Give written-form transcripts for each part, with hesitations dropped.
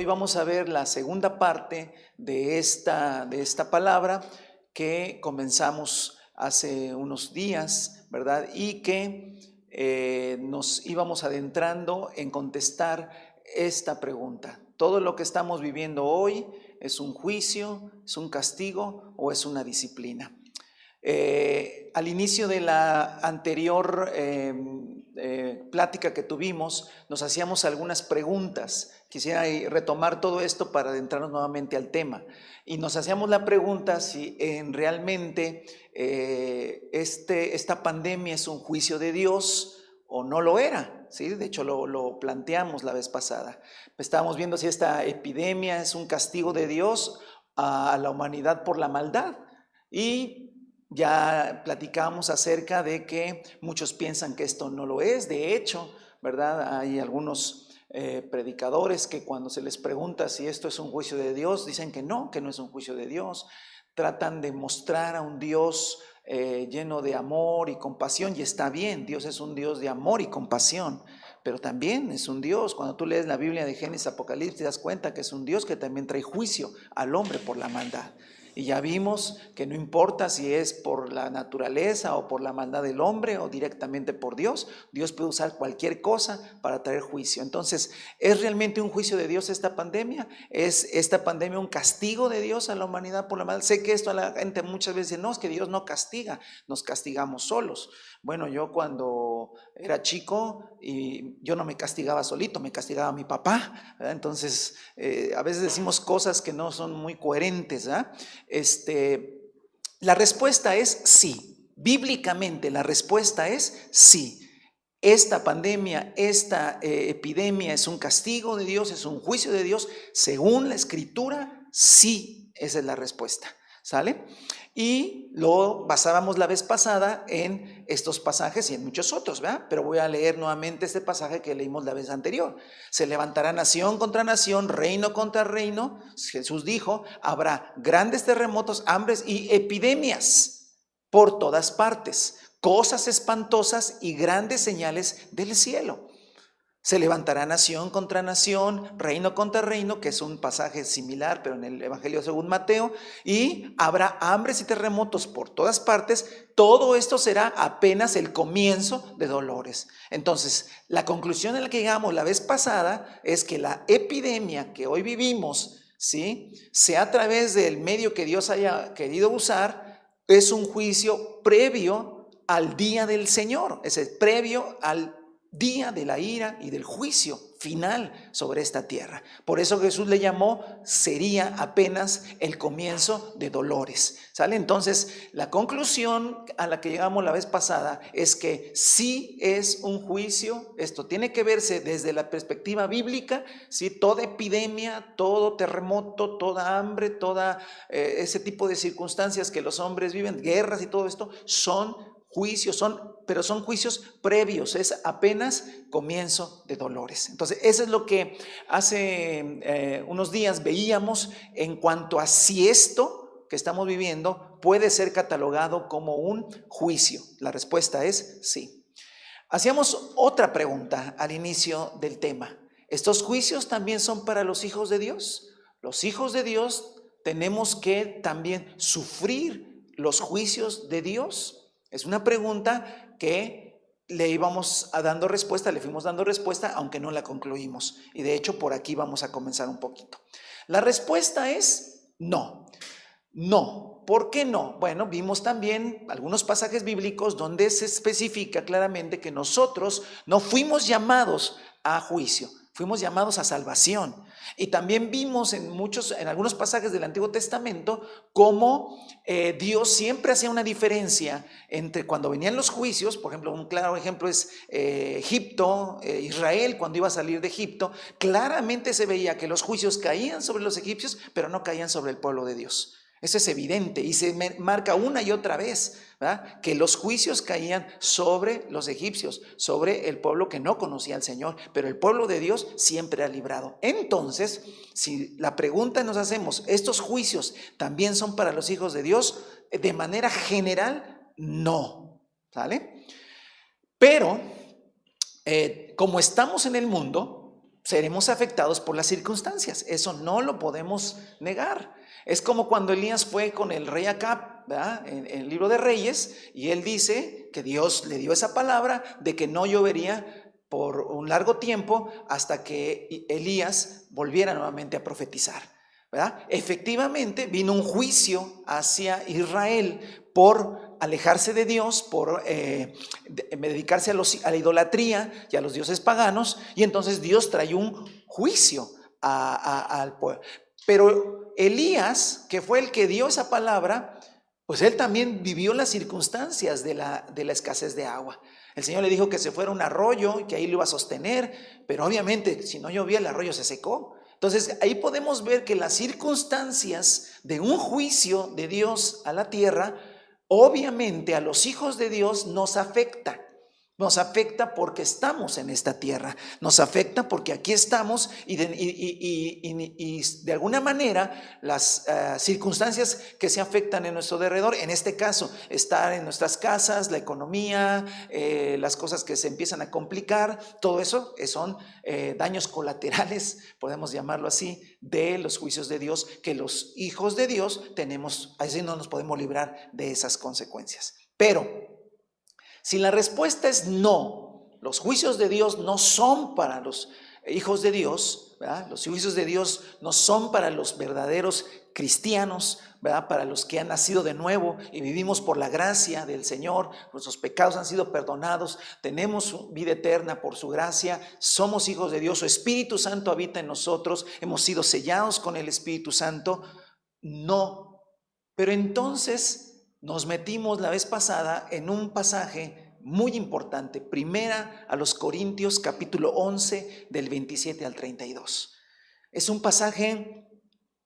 hoy vamos a ver la segunda parte de esta palabra que comenzamos hace unos días, ¿verdad? Y que nos íbamos adentrando en contestar esta pregunta. ¿Todo lo que estamos viviendo hoy es un juicio, es un castigo o es una disciplina? Al inicio de la anterior plática que tuvimos, nos hacíamos algunas preguntas. Quisiera retomar todo esto para adentrarnos nuevamente al tema. Y nos hacíamos la pregunta si realmente esta pandemia es un juicio de Dios o no lo era. ¿Sí? De hecho, lo planteamos la vez pasada. Estábamos viendo si esta epidemia es un castigo de Dios a la humanidad por la maldad. Y ya platicamos acerca de que muchos piensan que esto no lo es. De hecho, ¿verdad? Hay algunos predicadores que cuando se les pregunta si esto es un juicio de Dios, dicen que no es un juicio de Dios. Tratan de mostrar a un Dios lleno de amor y compasión, y está bien, Dios es un Dios de amor y compasión, pero también es un Dios, cuando tú lees la Biblia de Génesis, Apocalipsis, te das cuenta que es un Dios que también trae juicio al hombre por la maldad. Y ya vimos que no importa si es por la naturaleza o por la maldad del hombre o directamente por Dios, Dios puede usar cualquier cosa para traer juicio. Entonces, ¿es realmente un juicio de Dios esta pandemia? ¿Es esta pandemia un castigo de Dios a la humanidad por la maldad? Sé que esto a la gente muchas veces dice, no, es que Dios no castiga, nos castigamos solos. Bueno, yo cuando era chico y yo no me castigaba solito, me castigaba mi papá, ¿verdad? Entonces, a veces decimos cosas que no son muy coherentes, ¿verdad? La respuesta es sí. Bíblicamente la respuesta es sí. Esta pandemia, esta epidemia es un castigo de Dios, es un juicio de Dios. Según la Escritura, sí, esa es la respuesta. ¿Sale? Y lo basábamos la vez pasada en estos pasajes y en muchos otros, ¿verdad? Pero voy a leer nuevamente este pasaje que leímos la vez anterior. Se levantará nación contra nación, reino contra reino. Jesús dijo, habrá grandes terremotos, hambres y epidemias por todas partes, cosas espantosas y grandes señales del cielo. Se levantará nación contra nación, reino contra reino, que es un pasaje similar, pero en el Evangelio según Mateo, y habrá hambres y terremotos por todas partes. Todo esto será apenas el comienzo de dolores. Entonces, la conclusión a la que llegamos la vez pasada es que la epidemia que hoy vivimos, ¿sí?, sea a través del medio que Dios haya querido usar, es un juicio previo al día del Señor, es previo al día de la ira y del juicio final sobre esta tierra. Por eso Jesús le llamó, sería apenas el comienzo de dolores. ¿Sale? Entonces, la conclusión a la que llegamos la vez pasada es que sí es un juicio. Esto tiene que verse desde la perspectiva bíblica, ¿sí? Toda epidemia, todo terremoto, toda hambre, toda ese tipo de circunstancias que los hombres viven, guerras y todo esto, son juicios, pero son juicios previos, es apenas comienzo de dolores. Entonces, eso es lo que hace unos días veíamos en cuanto a si esto que estamos viviendo puede ser catalogado como un juicio. La respuesta es sí. Hacíamos otra pregunta al inicio del tema. ¿Estos juicios también son para los hijos de Dios? Los hijos de Dios tenemos que también sufrir los juicios de Dios. Es una pregunta que le fuimos dando respuesta, aunque no la concluimos. Y de hecho, por aquí vamos a comenzar un poquito. La respuesta es no. No. ¿Por qué no? Bueno, vimos también algunos pasajes bíblicos donde se especifica claramente que nosotros no fuimos llamados a juicio, fuimos llamados a salvación. Y también vimos en algunos pasajes del Antiguo Testamento cómo Dios siempre hacía una diferencia entre cuando venían los juicios. Por ejemplo, un claro ejemplo es Egipto, Israel cuando iba a salir de Egipto, claramente se veía que los juicios caían sobre los egipcios, pero no caían sobre el pueblo de Dios. Eso es evidente y se marca una y otra vez, ¿verdad?, que los juicios caían sobre los egipcios, sobre el pueblo que no conocía al Señor, pero el pueblo de Dios siempre ha librado. Entonces, si la pregunta nos hacemos, ¿estos juicios también son para los hijos de Dios? De manera general, no, ¿sale? Pero, como estamos en el mundo, seremos afectados por las circunstancias. Eso no lo podemos negar. Es como cuando Elías fue con el rey Acab, ¿verdad? En el libro de Reyes, y él dice que Dios le dio esa palabra de que no llovería por un largo tiempo hasta que Elías volviera nuevamente a profetizar, ¿verdad? Efectivamente vino un juicio hacia Israel por alejarse de Dios, por dedicarse a la idolatría y a los dioses paganos, y entonces Dios trae un juicio al pueblo. Pero Elías, que fue el que dio esa palabra, pues él también vivió las circunstancias de la escasez de agua. El Señor le dijo que se fuera a un arroyo y que ahí lo iba a sostener, pero obviamente si no llovía el arroyo se secó. Entonces ahí podemos ver que las circunstancias de un juicio de Dios a la tierra, obviamente a los hijos de Dios nos afecta. Nos afecta porque estamos en esta tierra, nos afecta porque aquí estamos y de alguna manera las circunstancias que se afectan en nuestro alrededor, en este caso, estar en nuestras casas, la economía, las cosas que se empiezan a complicar, todo eso son daños colaterales, podemos llamarlo así, de los juicios de Dios, que los hijos de Dios tenemos, así no nos podemos librar de esas consecuencias. Pero si la respuesta es no, los juicios de Dios no son para los hijos de Dios, ¿verdad? Los juicios de Dios no son para los verdaderos cristianos, ¿verdad? Para los que han nacido de nuevo y vivimos por la gracia del Señor, nuestros pecados han sido perdonados, tenemos vida eterna por su gracia, somos hijos de Dios, su Espíritu Santo habita en nosotros, hemos sido sellados con el Espíritu Santo. No, pero entonces nos metimos la vez pasada en un pasaje muy importante, primera a los Corintios capítulo 11 del 27 al 32. Es un pasaje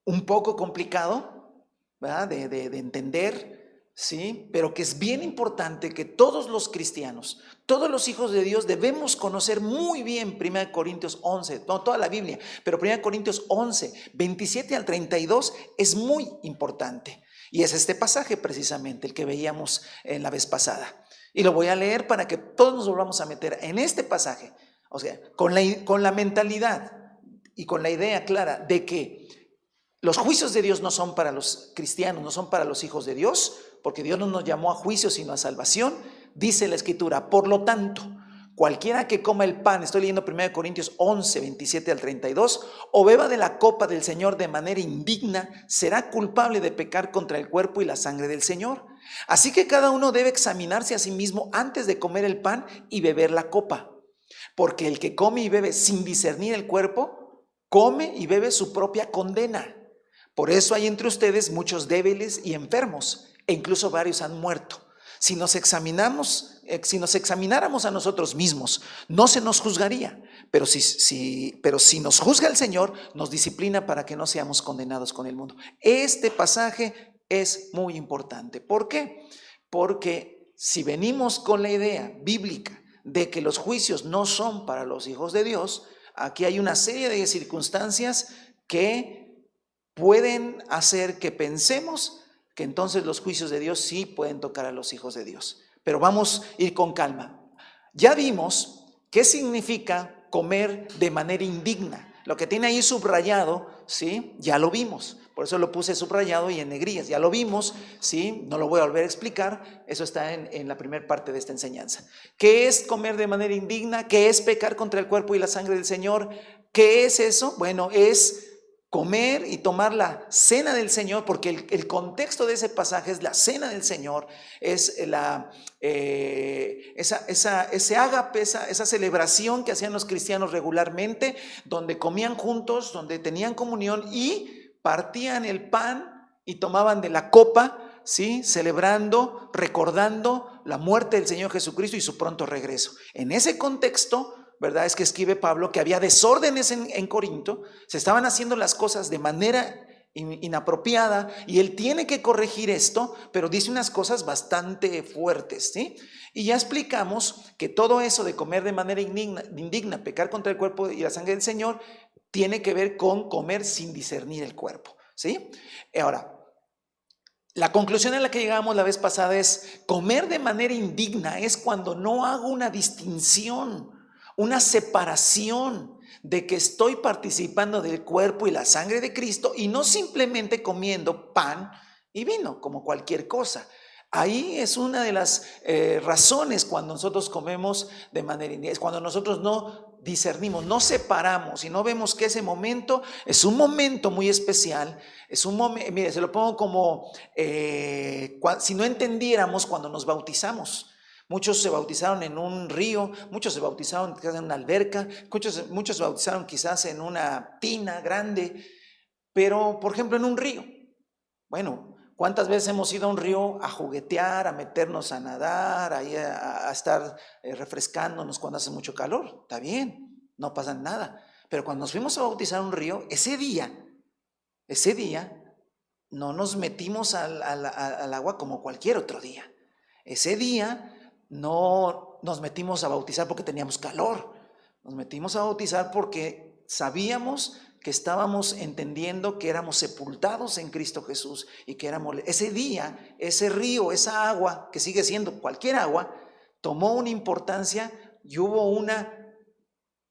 un poco complicado, ¿verdad? De entender, ¿sí? Pero que es bien importante que todos los cristianos, todos los hijos de Dios debemos conocer muy bien 1 Corintios 11, no toda la Biblia, pero 1 Corintios 11, 27 al 32 es muy importante. Y es este pasaje precisamente el que veíamos en la vez pasada. Y lo voy a leer para que todos nos volvamos a meter en este pasaje. O sea, con la mentalidad y con la idea clara de que los juicios de Dios no son para los cristianos, no son para los hijos de Dios, porque Dios no nos llamó a juicio sino a salvación. Dice la Escritura, por lo tanto, cualquiera que coma el pan, estoy leyendo 1 Corintios 11, 27 al 32, o beba de la copa del Señor de manera indigna, será culpable de pecar contra el cuerpo y la sangre del Señor. Así que cada uno debe examinarse a sí mismo antes de comer el pan y beber la copa. Porque el que come y bebe sin discernir el cuerpo, come y bebe su propia condena. Por eso hay entre ustedes muchos débiles y enfermos, e incluso varios han muerto. Si nos examináramos a nosotros mismos, no se nos juzgaría, pero si nos juzga el Señor, nos disciplina para que no seamos condenados con el mundo. Este pasaje es muy importante. ¿Por qué? Porque si venimos con la idea bíblica de que los juicios no son para los hijos de Dios, aquí hay una serie de circunstancias que pueden hacer que pensemos que entonces los juicios de Dios sí pueden tocar a los hijos de Dios. Pero vamos a ir con calma. Ya vimos qué significa comer de manera indigna. Lo que tiene ahí subrayado, ¿sí? Ya lo vimos. Por eso lo puse subrayado y en negrillas. Ya lo vimos, ¿sí? No lo voy a volver a explicar. Eso está en la primera parte de esta enseñanza. ¿Qué es comer de manera indigna? ¿Qué es pecar contra el cuerpo y la sangre del Señor? ¿Qué es eso? Bueno, es comer y tomar la cena del Señor, porque el contexto de ese pasaje es la cena del Señor, es ese ágape, esa celebración que hacían los cristianos regularmente, donde comían juntos, donde tenían comunión y partían el pan y tomaban de la copa, ¿sí? Celebrando, recordando la muerte del Señor Jesucristo y su pronto regreso. En ese contexto, ¿verdad? Es que escribe Pablo que había desórdenes en Corinto, se estaban haciendo las cosas de manera inapropiada y él tiene que corregir esto, pero dice unas cosas bastante fuertes, ¿sí? Y ya explicamos que todo eso de comer de manera indigna, pecar contra el cuerpo y la sangre del Señor, tiene que ver con comer sin discernir el cuerpo, ¿sí? Ahora, la conclusión a la que llegamos la vez pasada es: comer de manera indigna es cuando no hago una distinción, una separación de que estoy participando del cuerpo y la sangre de Cristo y no simplemente comiendo pan y vino como cualquier cosa. Ahí es una de las razones cuando nosotros comemos de manera indirecta, cuando nosotros no discernimos, no separamos y no vemos que ese momento es un momento muy especial, es un momento, mire, se lo pongo como si no entendiéramos cuando nos bautizamos. Muchos se bautizaron en un río, muchos se bautizaron quizás en una alberca, muchos se bautizaron quizás en una tina grande, pero por ejemplo en un río. Bueno, ¿cuántas veces hemos ido a un río a juguetear, a meternos a nadar, ahí a estar refrescándonos cuando hace mucho calor? Está bien, no pasa nada. Pero cuando nos fuimos a bautizar un río, ese día, no nos metimos al agua como cualquier otro día. Ese día no nos metimos a bautizar porque teníamos calor. Nos metimos a bautizar porque sabíamos que estábamos entendiendo que éramos sepultados en Cristo Jesús y que éramos, ese día, ese río, esa agua, que sigue siendo cualquier agua, tomó una importancia y hubo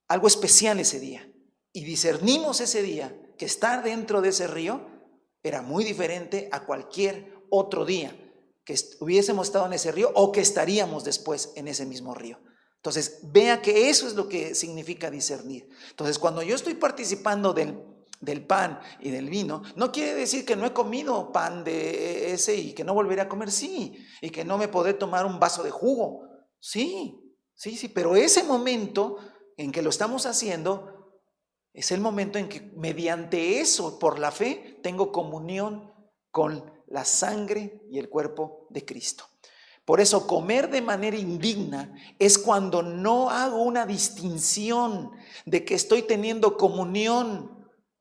algo especial ese día. Y discernimos ese día que estar dentro de ese río era muy diferente a cualquier otro día que hubiésemos estado en ese río o que estaríamos después en ese mismo río. Entonces, vea que eso es lo que significa discernir. Entonces, cuando yo estoy participando del pan y del vino, no quiere decir que no he comido pan de ese y que no volveré a comer, sí, y que no me podré tomar un vaso de jugo, sí, pero ese momento en que lo estamos haciendo es el momento en que mediante eso, por la fe, tengo comunión con la sangre y el cuerpo de Cristo. Por eso comer de manera indigna es cuando no hago una distinción de que estoy teniendo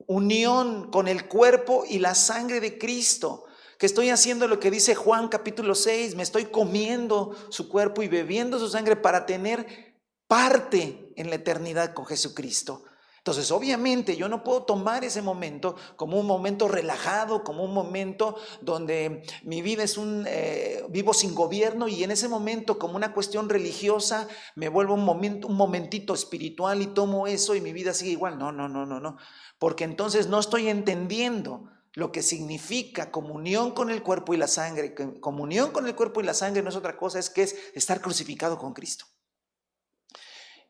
unión con el cuerpo y la sangre de Cristo, que estoy haciendo lo que dice Juan capítulo 6, me estoy comiendo su cuerpo y bebiendo su sangre para tener parte en la eternidad con Jesucristo. Entonces, obviamente, yo no puedo tomar ese momento como un momento relajado, como un momento donde mi vida es vivo sin gobierno y en ese momento, como una cuestión religiosa, me vuelvo un momentito espiritual y tomo eso y mi vida sigue igual. No, porque entonces no estoy entendiendo lo que significa comunión con el cuerpo y la sangre. Comunión con el cuerpo y la sangre no es otra cosa, es que es estar crucificado con Cristo.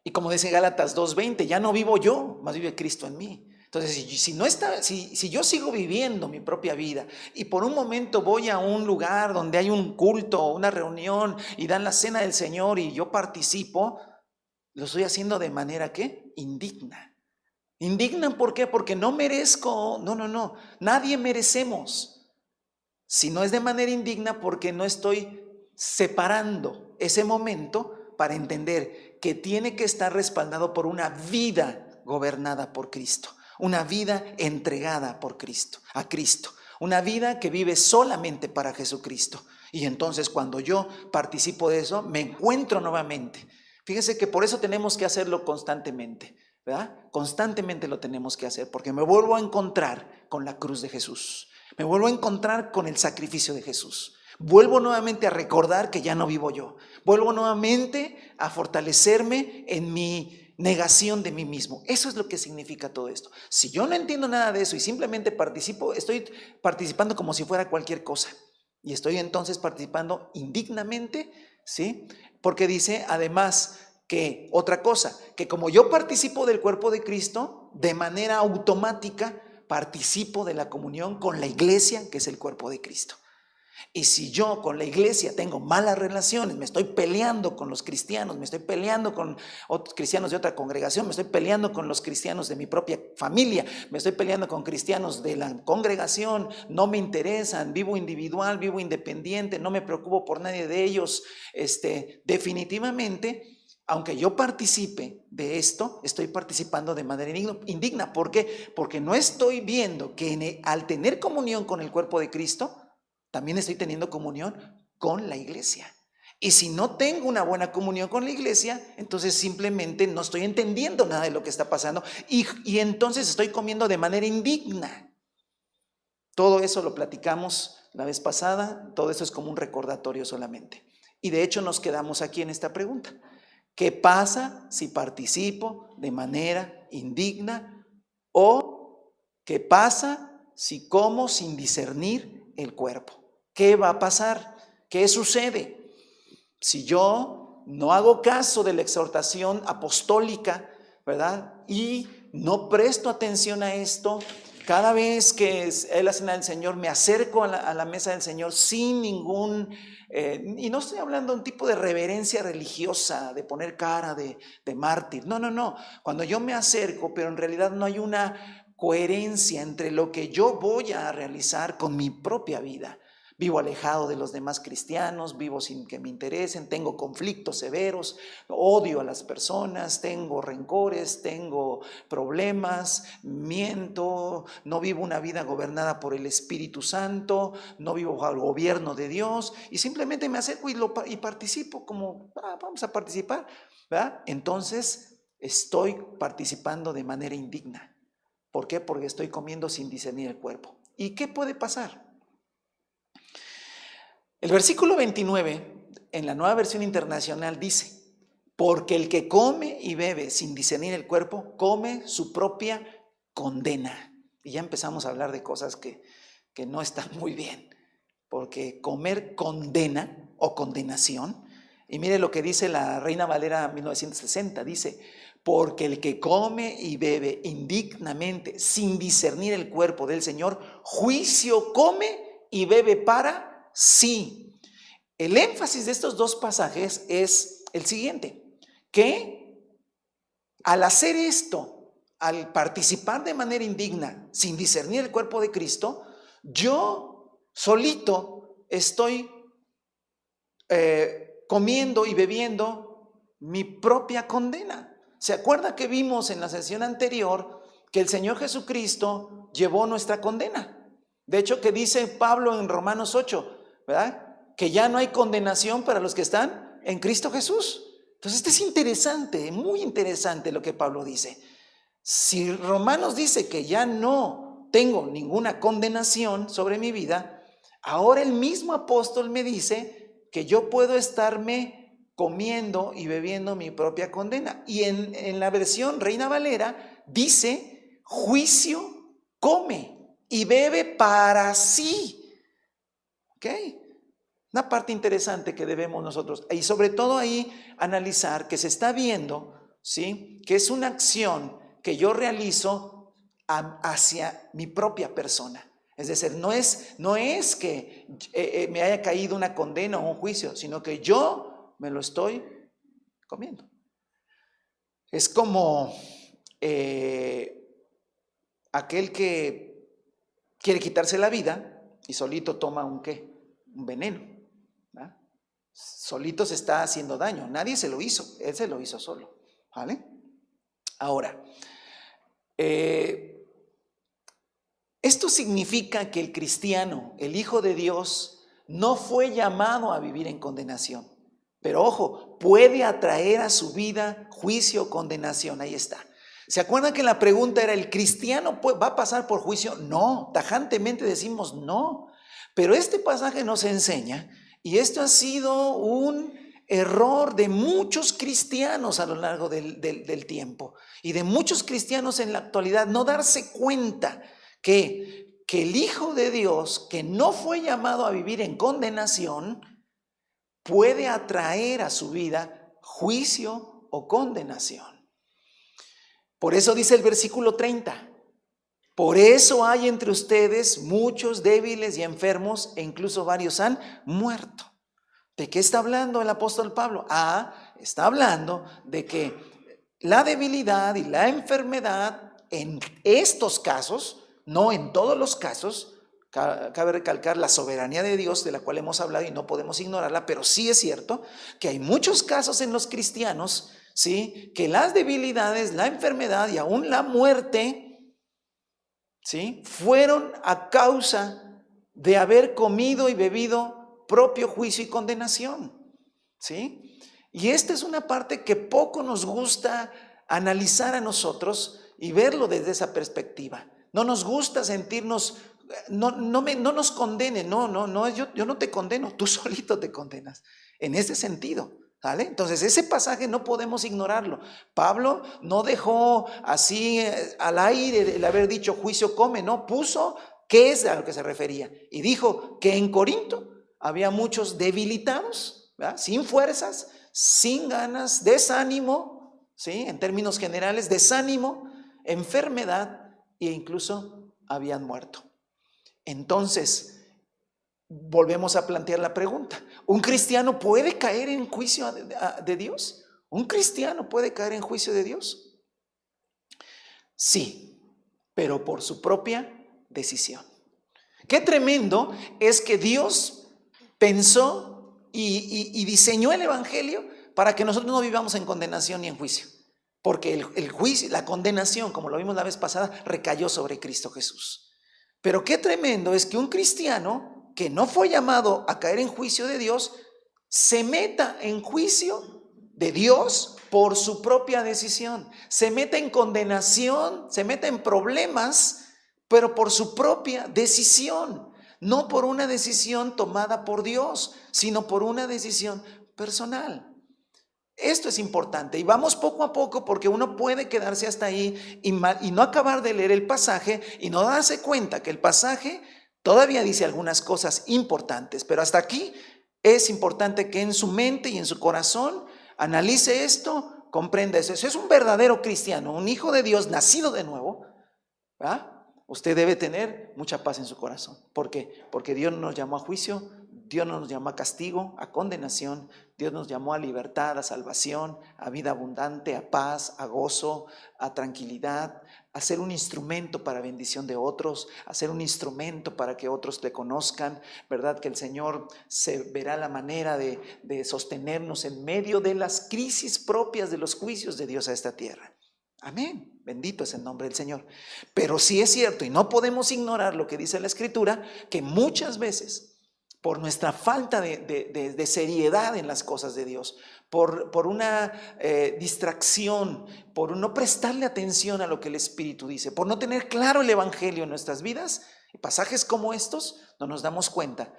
Y como dice Gálatas 2:20, ya no vivo yo, más vive Cristo en mí. Entonces, si yo sigo viviendo mi propia vida y por un momento voy a un lugar donde hay un culto o una reunión y dan la cena del Señor y yo participo, lo estoy haciendo de manera ¿qué? Indigna. Indigna, ¿por qué? Porque no merezco, no, nadie merecemos. Si no es de manera indigna, porque no estoy separando ese momento para entender que tiene que estar respaldado por una vida gobernada por Cristo, una vida entregada por Cristo, a Cristo, una vida que vive solamente para Jesucristo. Y entonces cuando yo participo de eso, me encuentro nuevamente. Fíjense que por eso tenemos que hacerlo constantemente, ¿verdad? Constantemente lo tenemos que hacer, porque me vuelvo a encontrar con la cruz de Jesús. Me vuelvo a encontrar con el sacrificio de Jesús. Vuelvo nuevamente a recordar que ya no vivo yo. Vuelvo nuevamente a fortalecerme en mi negación de mí mismo. Eso es lo que significa todo esto. Si yo no entiendo nada de eso y simplemente participo, estoy participando como si fuera cualquier cosa. Y estoy entonces participando indignamente, ¿sí? Porque dice además que otra cosa, que como yo participo del cuerpo de Cristo, de manera automática participo de la comunión con la iglesia, que es el cuerpo de Cristo. Y si yo con la iglesia tengo malas relaciones, me estoy peleando con los cristianos, me estoy peleando con otros cristianos de otra congregación, me estoy peleando con los cristianos de mi propia familia, me estoy peleando con cristianos de la congregación, no me interesan, vivo individual, vivo independiente, no me preocupo por nadie de ellos, definitivamente, aunque yo participe de esto, estoy participando de manera indigna. ¿Por qué? Porque no estoy viendo que al tener comunión con el cuerpo de Cristo, también estoy teniendo comunión con la iglesia. Y si no tengo una buena comunión con la iglesia, entonces simplemente no estoy entendiendo nada de lo que está pasando y entonces estoy comiendo de manera indigna. Todo eso lo platicamos la vez pasada, todo eso es como un recordatorio solamente. Y de hecho nos quedamos aquí en esta pregunta. ¿Qué pasa si participo de manera indigna? ¿O qué pasa si como sin discernir el cuerpo? ¿Qué va a pasar? ¿Qué sucede? Si yo no hago caso de la exhortación apostólica, ¿verdad? Y no presto atención a esto, cada vez que es la cena del Señor me acerco a la mesa del Señor sin ningún, y no estoy hablando de un tipo de reverencia religiosa, de poner cara de mártir, no, cuando yo me acerco, pero en realidad no hay una coherencia entre lo que yo voy a realizar con mi propia vida. Vivo alejado de los demás cristianos, vivo sin que me interesen, tengo conflictos severos, odio a las personas, tengo rencores, tengo problemas, miento, no vivo una vida gobernada por el Espíritu Santo, no vivo bajo el gobierno de Dios y simplemente me acerco y participo como, vamos a participar, ¿verdad? Entonces estoy participando de manera indigna. ¿Por qué? Porque estoy comiendo sin discernir el cuerpo. ¿Y qué puede pasar? El versículo 29 en la Nueva Versión Internacional dice: porque el que come y bebe sin discernir el cuerpo, come su propia condena. Y ya empezamos a hablar de cosas que no están muy bien, porque comer condena o condenación. Y mire lo que dice la Reina Valera 1960, dice: porque el que come y bebe indignamente sin discernir el cuerpo del Señor, juicio come y bebe para sí. El énfasis de estos dos pasajes es el siguiente: que al hacer esto, al participar de manera indigna, sin discernir el cuerpo de Cristo, yo solito estoy comiendo y bebiendo mi propia condena. ¿Se acuerda que vimos en la sesión anterior que el Señor Jesucristo llevó nuestra condena? De hecho, que dice Pablo en Romanos 8, ¿verdad? Que ya no hay condenación para los que están en Cristo Jesús. Entonces, esto es interesante, muy interesante lo que Pablo dice. Si Romanos dice que ya no tengo ninguna condenación sobre mi vida, ahora el mismo apóstol me dice que yo puedo estarme comiendo y bebiendo mi propia condena. Y en la versión Reina Valera dice: juicio come y bebe para sí. ¿Ok? Una parte interesante que debemos nosotros, y sobre todo ahí analizar que se está viendo, ¿sí?, que es una acción que yo realizo hacia mi propia persona. Es decir, no es que me haya caído una condena o un juicio, sino que yo me lo estoy comiendo. Es como aquel que quiere quitarse la vida y solito toma un veneno. Solito se está haciendo daño, nadie se lo hizo, él se lo hizo solo, ¿vale? Ahora, esto significa que el cristiano, el Hijo de Dios, no fue llamado a vivir en condenación, pero ojo, puede atraer a su vida juicio o condenación. Ahí está. ¿Se acuerdan que la pregunta era: ¿el cristiano va a pasar por juicio? No, tajantemente decimos no, pero este pasaje nos enseña. Y esto ha sido un error de muchos cristianos a lo largo del tiempo y de muchos cristianos en la actualidad, no darse cuenta que el Hijo de Dios, que no fue llamado a vivir en condenación, puede atraer a su vida juicio o condenación. Por eso dice el versículo 30. Por eso hay entre ustedes muchos débiles y enfermos, e incluso varios han muerto. ¿De qué está hablando el apóstol Pablo? Está hablando de que la debilidad y la enfermedad en estos casos, no en todos los casos, cabe recalcar la soberanía de Dios de la cual hemos hablado y no podemos ignorarla, pero sí es cierto que hay muchos casos en los cristianos, ¿sí?, que las debilidades, la enfermedad y aún la muerte, ¿sí?, fueron a causa de haber comido y bebido propio juicio y condenación, ¿sí? Y esta es una parte que poco nos gusta analizar a nosotros y verlo desde esa perspectiva. No nos gusta sentirnos, no nos condene, yo no te condeno, tú solito te condenas, en ese sentido, ¿Vale? Entonces ese pasaje no podemos ignorarlo. Pablo no dejó así al aire el haber dicho juicio come, no, puso qué es a lo que se refería. Y dijo que en Corinto había muchos debilitados, ¿verdad? Sin fuerzas, sin ganas, desánimo, ¿sí? En términos generales, desánimo, enfermedad e incluso habían muerto. Entonces, volvemos a plantear la pregunta: ¿un cristiano puede caer en juicio de Dios? ¿Un cristiano puede caer en juicio de Dios? Sí, pero por su propia decisión. Qué tremendo es que Dios pensó y diseñó el evangelio para que nosotros no vivamos en condenación ni en juicio. Porque el juicio, la condenación, como lo vimos la vez pasada, recayó sobre Cristo Jesús. Pero qué tremendo es que un cristiano que no fue llamado a caer en juicio de Dios, se meta en juicio de Dios por su propia decisión. Se meta en condenación, se meta en problemas, pero por su propia decisión. No por una decisión tomada por Dios, sino por una decisión personal. Esto es importante y vamos poco a poco, porque uno puede quedarse hasta ahí y no acabar de leer el pasaje y no darse cuenta que el pasaje todavía dice algunas cosas importantes, pero hasta aquí es importante que en su mente y en su corazón analice esto, comprenda eso. Eso es un verdadero cristiano, un hijo de Dios nacido de nuevo, ¿verdad? Usted debe tener mucha paz en su corazón. ¿Por qué? Porque Dios no nos llamó a juicio, Dios no nos llamó a castigo, a condenación. Dios nos llamó a libertad, a salvación, a vida abundante, a paz, a gozo, a tranquilidad, a ser un instrumento para bendición de otros, a ser un instrumento para que otros le conozcan, ¿verdad? Que el Señor se verá la manera de sostenernos en medio de las crisis propias de los juicios de Dios a esta tierra. Amén, bendito es el nombre del Señor. Pero sí es cierto, y no podemos ignorar lo que dice la Escritura, que muchas veces, por nuestra falta de seriedad en las cosas de Dios, por una distracción, por no prestarle atención a lo que el Espíritu dice, por no tener claro el Evangelio en nuestras vidas, pasajes como estos, no nos damos cuenta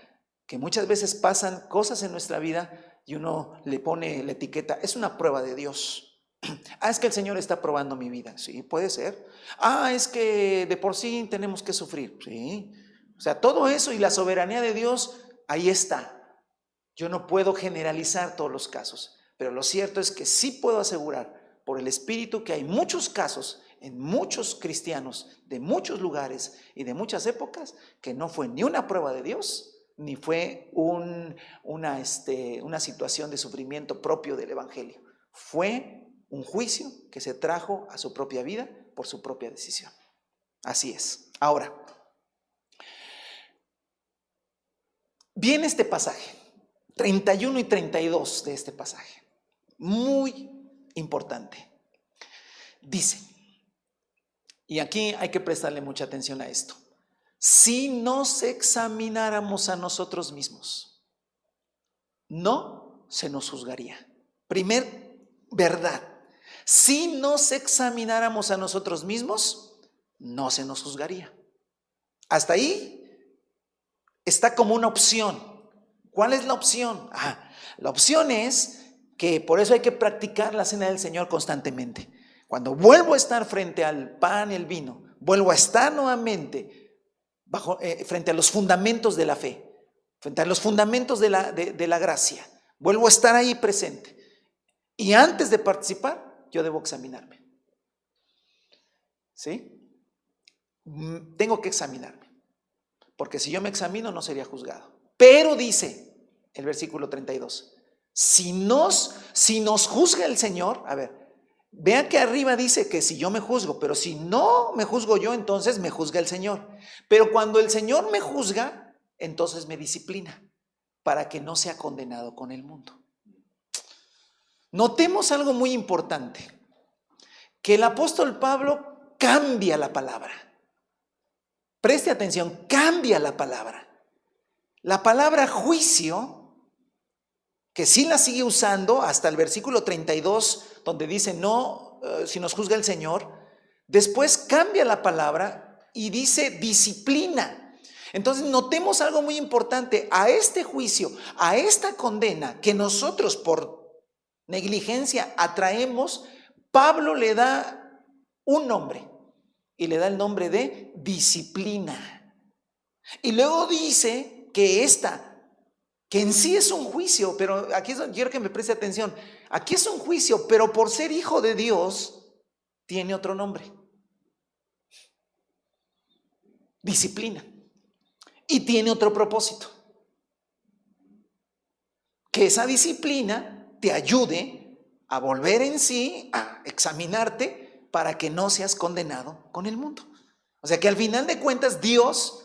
que muchas veces pasan cosas en nuestra vida y uno le pone la etiqueta, es una prueba de Dios. Es que el Señor está probando mi vida. Sí, puede ser. Es que de por sí tenemos que sufrir. Sí. O sea, todo eso y la soberanía de Dios, ahí está. Yo no puedo generalizar todos los casos, pero lo cierto es que sí puedo asegurar por el Espíritu que hay muchos casos en muchos cristianos de muchos lugares y de muchas épocas que no fue ni una prueba de Dios, ni fue una situación de sufrimiento propio del Evangelio. Fue un juicio que se trajo a su propia vida por su propia decisión. Así es. Ahora, viene este pasaje, 31 y 32 de este pasaje, muy importante. Dice, y aquí hay que prestarle mucha atención a esto: si nos examináramos a nosotros mismos, no se nos juzgaría. Primer verdad. Si nos examináramos a nosotros mismos, no se nos juzgaría. Hasta ahí está como una opción. ¿Cuál es la opción? La opción es que por eso hay que practicar la cena del Señor constantemente. Cuando vuelvo a estar frente al pan y el vino, vuelvo a estar nuevamente frente a los fundamentos de la fe, frente a los fundamentos de la gracia. Vuelvo a estar ahí presente. Y antes de participar, yo debo examinarme. ¿Sí? Tengo que examinarme. Porque si yo me examino, no sería juzgado. Pero dice el versículo 32, si nos juzga el Señor, vean que arriba dice que si yo me juzgo, pero si no me juzgo yo, entonces me juzga el Señor. Pero cuando el Señor me juzga, entonces me disciplina para que no sea condenado con el mundo. Notemos algo muy importante, que el apóstol Pablo cambia la palabra. Preste atención, cambia la palabra. La palabra juicio, que sí la sigue usando hasta el versículo 32, donde dice si nos juzga el Señor, después cambia la palabra y dice disciplina. Entonces notemos algo muy importante: a este juicio, a esta condena que nosotros por negligencia, atraemos. Pablo le da un nombre y le da el nombre de disciplina. Y luego dice que que en sí es un juicio, pero aquí quiero que me preste atención. Aquí es un juicio, pero por ser hijo de Dios, tiene otro nombre. Disciplina. Y tiene otro propósito. Que esa disciplina te ayude a volver en sí, a examinarte para que no seas condenado con el mundo. O sea que al final de cuentas Dios,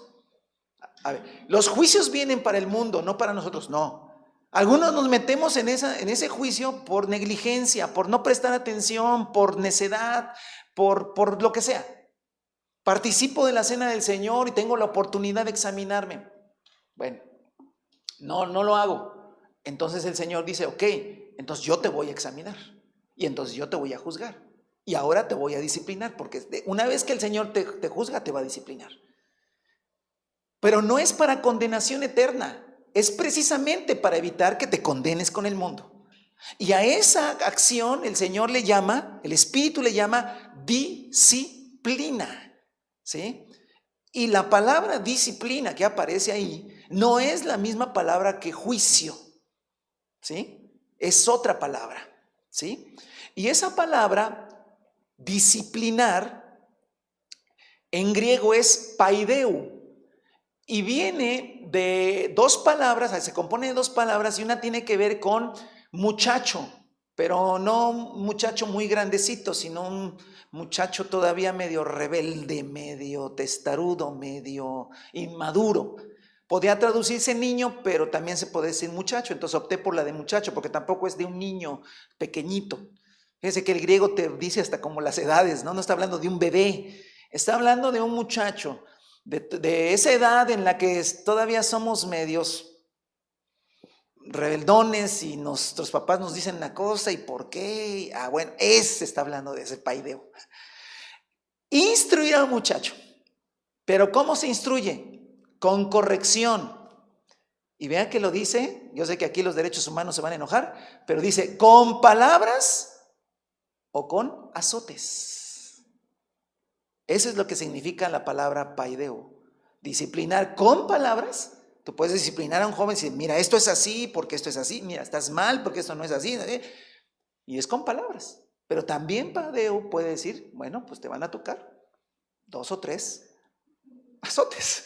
a ver, los juicios vienen para el mundo, no para nosotros, no. Algunos nos metemos en ese juicio por negligencia, por no prestar atención, por necedad, por lo que sea. Participo de la cena del Señor y tengo la oportunidad de examinarme. Bueno, no lo hago. Entonces el Señor dice, ok, entonces yo te voy a examinar y entonces yo te voy a juzgar y ahora te voy a disciplinar, porque una vez que el Señor te juzga, te va a disciplinar. Pero no es para condenación eterna, es precisamente para evitar que te condenes con el mundo. Y a esa acción el Señor le llama, el Espíritu le llama disciplina, ¿sí? Y la palabra disciplina que aparece ahí no es la misma palabra que juicio, ¿sí? Es otra palabra, ¿sí? Y esa palabra disciplinar en griego es paideu y viene de dos palabras, se compone de dos palabras y una tiene que ver con muchacho, pero no un muchacho muy grandecito, sino un muchacho todavía medio rebelde, medio testarudo, medio inmaduro. Podía traducirse niño, pero también se puede decir muchacho, entonces opté por la de muchacho, porque tampoco es de un niño pequeñito. Fíjense que el griego te dice hasta como las edades, ¿no? No está hablando de un bebé, está hablando de un muchacho, de esa edad en la que todavía somos medios rebeldones y nuestros papás nos dicen una cosa y por qué. Bueno, ese está hablando de ese paideo. Instruir a un muchacho. Pero ¿cómo se instruye? Con corrección. Y vean que lo dice, yo sé que aquí los derechos humanos se van a enojar, pero dice con palabras o con azotes. Eso es lo que significa la palabra paideo. Disciplinar con palabras. Tú puedes disciplinar a un joven y decir, mira, esto es así porque esto es así, mira, estás mal porque esto no es así. Y es con palabras. Pero también paideo puede decir, bueno, pues te van a tocar 2 o 3 azotes.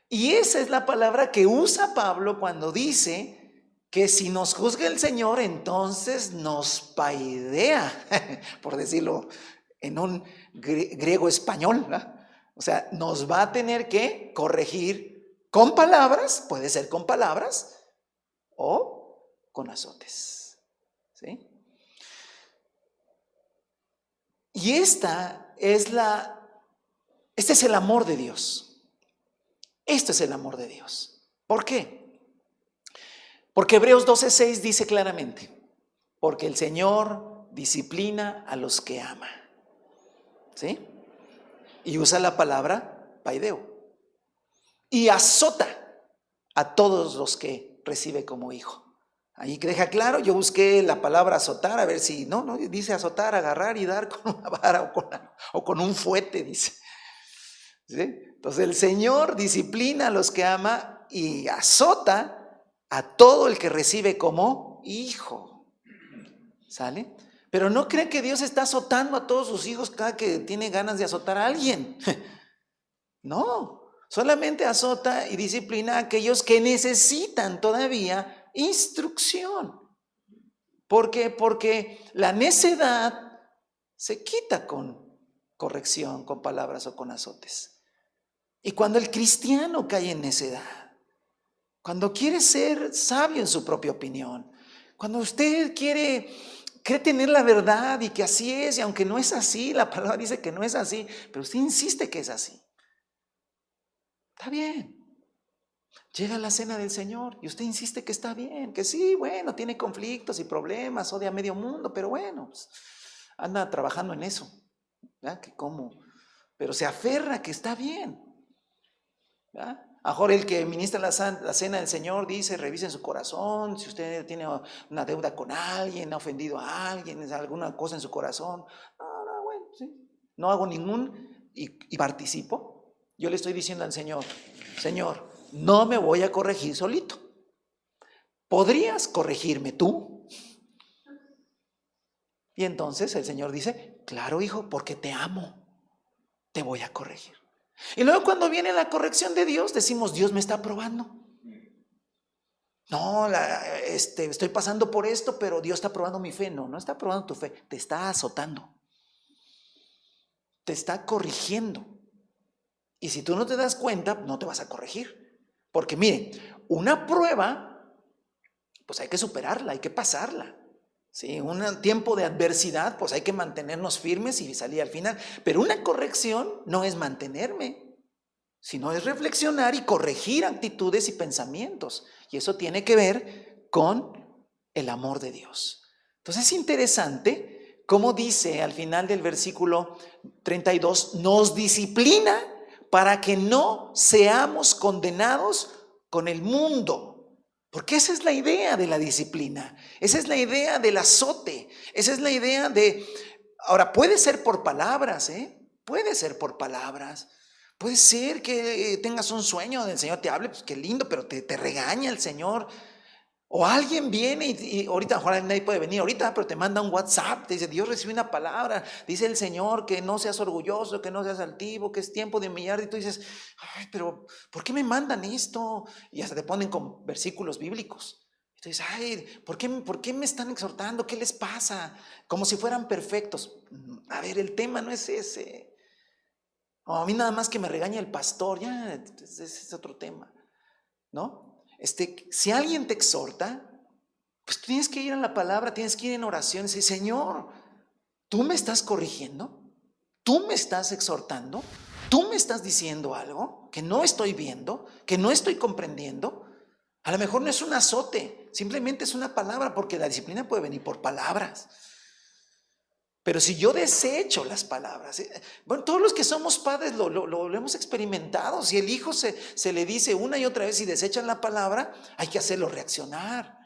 Y esa es la palabra que usa Pablo cuando dice que si nos juzga el Señor, entonces nos paidea, por decirlo en un griego español, ¿no? O sea, nos va a tener que corregir con palabras, puede ser con palabras o con azotes, ¿sí? Y este es el amor de Dios. Esto es el amor de Dios. ¿Por qué? Porque Hebreos 12:6 dice claramente, porque el Señor disciplina a los que ama, ¿sí? Y usa la palabra paideo. Y azota a todos los que recibe como hijo. Ahí deja claro, yo busqué la palabra azotar, a ver si, no, dice azotar, agarrar y dar con una vara o con un fuete, dice. ¿Sí? Entonces el Señor disciplina a los que ama y azota a todo el que recibe como hijo. ¿Sale? Pero no creen que Dios está azotando a todos sus hijos cada que tiene ganas de azotar a alguien. No, solamente azota y disciplina a aquellos que necesitan todavía instrucción. ¿Por qué? Porque la necedad se quita con corrección, con palabras o con azotes. Y cuando el cristiano cae en necedad, cuando quiere ser sabio en su propia opinión, cuando usted cree tener la verdad y que así es, y aunque no es así, la palabra dice que no es así, pero usted insiste que es así. Está bien. Llega la cena del Señor y usted insiste que está bien, que sí, bueno, tiene conflictos y problemas, odia a medio mundo, pero bueno, pues, anda trabajando en eso, ¿verdad? Que cómo, pero se aferra que está bien, ¿verdad? A lo mejor el que ministra la cena del Señor dice, revisen su corazón, si usted tiene una deuda con alguien, ha ofendido a alguien, alguna cosa en su corazón. No, bueno, sí. No hago ningún y participo. Yo le estoy diciendo al Señor, Señor, no me voy a corregir solito. ¿Podrías corregirme tú? Y entonces el Señor dice, claro, hijo, porque te amo, te voy a corregir. Y luego cuando viene la corrección de Dios, decimos, Dios me está probando. No, estoy pasando por esto, pero Dios está probando mi fe. No está probando tu fe, te está azotando. Te está corrigiendo. Y si tú no te das cuenta, no te vas a corregir. Porque miren, una prueba, pues hay que superarla, hay que pasarla. ¿Sí? Un tiempo de adversidad, pues hay que mantenernos firmes y salir al final. Pero una corrección no es mantenerme, sino es reflexionar y corregir actitudes y pensamientos. Y eso tiene que ver con el amor de Dios. Entonces es interesante cómo dice al final del versículo 32, nos disciplina para que no seamos condenados con el mundo. Porque esa es la idea de la disciplina, esa es la idea del azote, esa es la idea de... Ahora, puede ser por palabras, puede ser por palabras. Puede ser que tengas un sueño, el Señor te hable, pues qué lindo, pero te regaña el Señor. O alguien viene y ahorita, a lo mejor nadie puede venir ahorita, pero te manda un WhatsApp, te dice, Dios recibe una palabra, dice el Señor que no seas orgulloso, que no seas altivo, que es tiempo de humillar. Y tú dices, ay, pero ¿por qué me mandan esto? Y hasta te ponen con versículos bíblicos. Y tú dices, ay, ¿por qué me están exhortando? ¿Qué les pasa? Como si fueran perfectos. A ver, el tema no es ese. O a mí nada más que me regaña el pastor, ya, ese es otro tema, ¿no? Si alguien te exhorta, pues tú tienes que ir a la palabra, tienes que ir en oración y decir, Señor, ¿tú me estás corrigiendo? ¿Tú me estás exhortando? ¿Tú me estás diciendo algo que no estoy viendo, que no estoy comprendiendo? A lo mejor no es un azote, simplemente es una palabra, porque la disciplina puede venir por palabras. Pero si yo desecho las palabras, bueno, todos los que somos padres lo hemos experimentado. Si el hijo se le dice una y otra vez y desechan la palabra, hay que hacerlo reaccionar.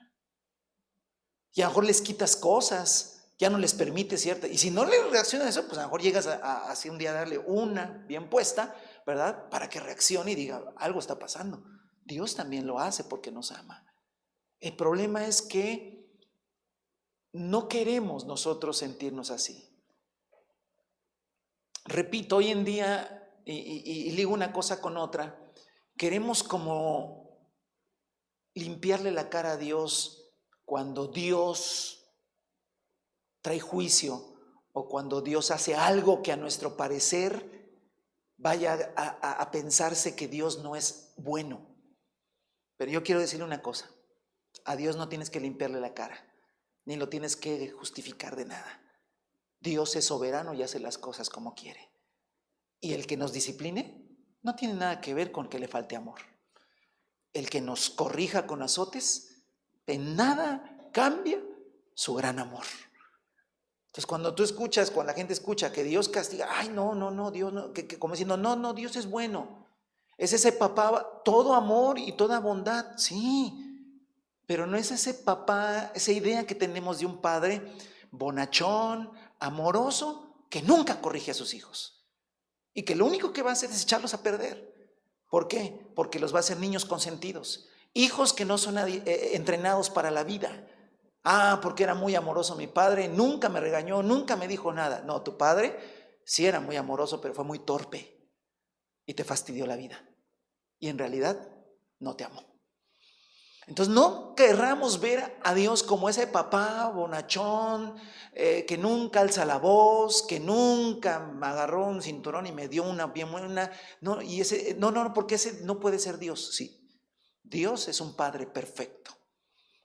Y a lo mejor les quitas cosas, ya no les permite cierta. Y si no le reaccionan a eso, pues a lo mejor llegas a así un día a darle una bien puesta, ¿verdad? Para que reaccione y diga, algo está pasando. Dios también lo hace porque nos ama. El problema es que no queremos nosotros sentirnos así. Repito, hoy en día, y ligo una cosa con otra, queremos como limpiarle la cara a Dios cuando Dios trae juicio o cuando Dios hace algo que a nuestro parecer vaya a pensarse que Dios no es bueno. Pero yo quiero decirle una cosa, a Dios no tienes que limpiarle la cara, ni lo tienes que justificar de nada. Dios es soberano y hace las cosas como quiere. Y el que nos discipline no tiene nada que ver con que le falte amor. El que nos corrija con azotes, en nada cambia su gran amor. Entonces cuando la gente escucha que Dios castiga, ay, no, Dios no, que como diciendo, no, Dios es bueno. Es ese papá, todo amor y toda bondad, sí. Pero no es ese papá, esa idea que tenemos de un padre bonachón, amoroso, que nunca corrige a sus hijos. Y que lo único que va a hacer es echarlos a perder. ¿Por qué? Porque los va a hacer niños consentidos. Hijos que no son entrenados para la vida. Porque era muy amoroso mi padre, nunca me regañó, nunca me dijo nada. No, tu padre sí era muy amoroso, pero fue muy torpe y te fastidió la vida. Y en realidad no te amó. Entonces no querramos ver a Dios como ese papá bonachón, que nunca alza la voz, que nunca me agarró un cinturón y me dio una bien buena. No, porque ese no puede ser Dios. Sí, Dios es un padre perfecto,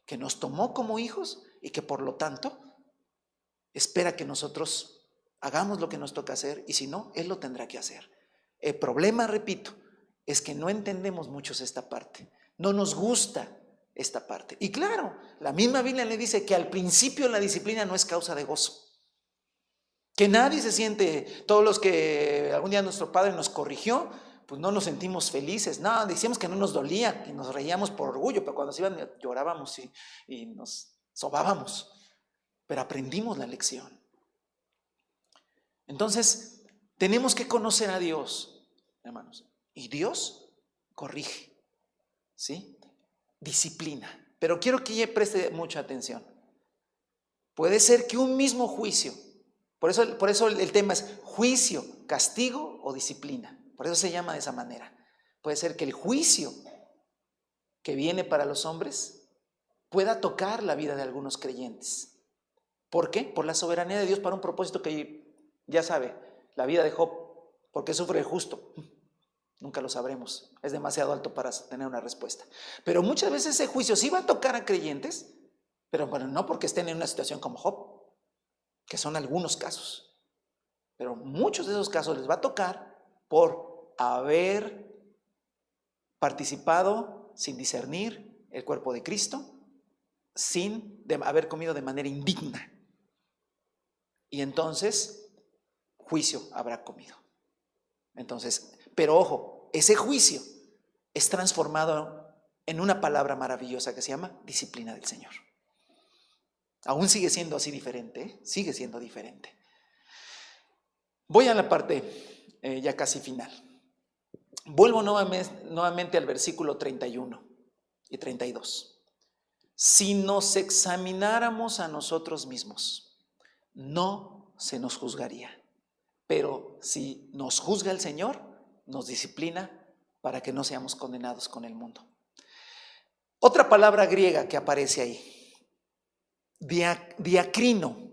que nos tomó como hijos y que por lo tanto espera que nosotros hagamos lo que nos toca hacer, y si no, Él lo tendrá que hacer. El problema, repito, es que no entendemos muchos esta parte, no nos gusta esta parte. Y claro, la misma Biblia le dice que al principio la disciplina no es causa de gozo, que nadie se siente, todos los que algún día nuestro padre nos corrigió, pues no nos sentimos felices. No, decíamos que no nos dolía, que nos reíamos por orgullo, pero cuando se iban llorábamos y nos sobábamos. Pero aprendimos la lección. Entonces, tenemos que conocer a Dios, hermanos. Y Dios corrige, ¿sí? Disciplina. Pero quiero que preste mucha atención. Puede ser que un mismo juicio, por eso el tema es juicio, castigo o disciplina. Por eso se llama de esa manera. Puede ser que el juicio que viene para los hombres pueda tocar la vida de algunos creyentes. ¿Por qué? Por la soberanía de Dios para un propósito que ya sabe, la vida de Job. ¿Por qué sufre el justo? Nunca lo sabremos. Es demasiado alto para tener una respuesta. Pero muchas veces ese juicio sí va a tocar a creyentes, pero bueno, no porque estén en una situación como Job, que son algunos casos. Pero muchos de esos casos les va a tocar por haber participado sin discernir el cuerpo de Cristo, sin haber comido de manera indigna. Y entonces, juicio habrá comido. Entonces, pero ojo, ese juicio es transformado en una palabra maravillosa que se llama disciplina del Señor. Aún sigue siendo así diferente, ¿eh? Sigue siendo diferente. Voy a la parte ya casi final. Vuelvo nuevamente al versículo 31 y 32. Si nos examináramos a nosotros mismos, no se nos juzgaría. Pero si nos juzga el Señor, nos disciplina para que no seamos condenados con el mundo. Otra palabra griega que aparece ahí, diacrino,